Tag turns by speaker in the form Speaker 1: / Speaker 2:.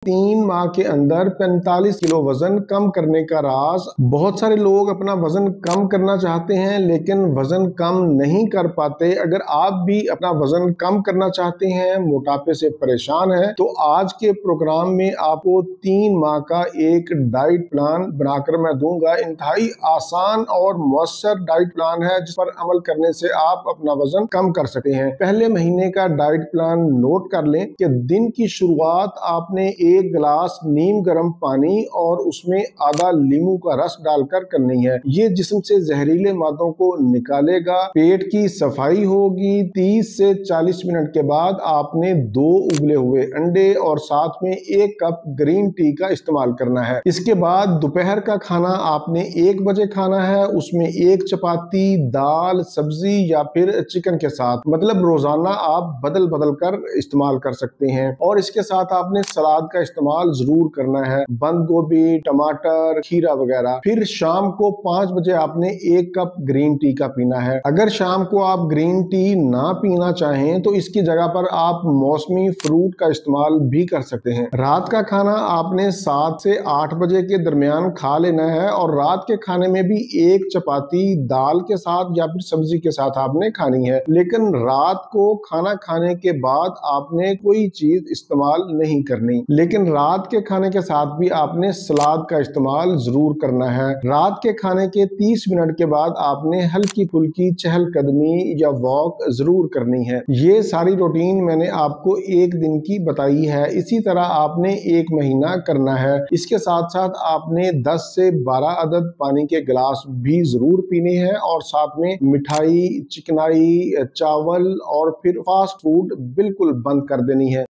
Speaker 1: 3 माह के अंदर 45 किलो वजन कम करने का राज। बहुत सारे लोग अपना वजन कम करना चाहते हैं लेकिन वजन कम नहीं कर पाते। अगर आप भी अपना वजन कम करना चाहते हैं, मोटापे से परेशान हैं, तो आज के प्रोग्राम में आपको 3 माह का एक डाइट प्लान बनाकर मैं दूंगा। इंतहाई आसान और मौसर डाइट प्लान है जिस पर अमल करने से आप अपना वजन कम कर सकते हैं। पहले महीने का डाइट प्लान नोट कर लें कि दिन की शुरुआत आपने 1 गिलास नीम गर्म पानी और उसमें आधा नींबू का रस डालकर करनी है। ये जिस्म से जहरीले मादों को निकालेगा। पेट की सफाई होगी। 30 से 40 मिनट के बाद आपने 2 उबले हुए अंडे और साथ में 1 कप ग्रीन टी का इस्तेमाल करना है। इसके बाद दोपहर का खाना आपने 1 बजे खाना है। उसमें 1 चपाती, दाल, सब्जी या फिर चिकन के साथ, मतलब रोजाना आप बदल बदल कर इस्तेमाल कर सकते हैं। और इसके साथ आपने सलाद का इस्तेमाल जरूर करना है, बंद गोभी, टमाटर, खीरा वगैरह। फिर शाम को 5 बजे आपने 1 कप ग्रीन टी का पीना है। अगर शाम को आप ग्रीन टी ना पीना चाहें तो इसकी जगह पर आप मौसमी फ्रूट का इस्तेमाल भी कर सकते हैं। रात का खाना आपने 7 से 8 बजे के दरमियान खा लेना है और रात के खाने में भी 1 चपाती दाल के साथ या फिर सब्जी के साथ आपने खानी है। लेकिन रात को खाना खाने के बाद आपने कोई चीज इस्तेमाल नहीं करनी। लेकिन रात के खाने के साथ भी आपने सलाद का इस्तेमाल जरूर करना है। रात के खाने के 30 मिनट के बाद आपने हल्की फुल्की चहलकदमी या वॉक जरूर करनी है। ये सारी रूटीन मैंने आपको 1 दिन की बताई है। इसी तरह आपने 1 महीना करना है। इसके साथ साथ आपने 10 से 12 अदद पानी के गिलास भी जरूर पीने हैं और साथ में मिठाई, चिकनाई, चावल और फिर फास्ट फूड बिल्कुल बंद कर देनी है।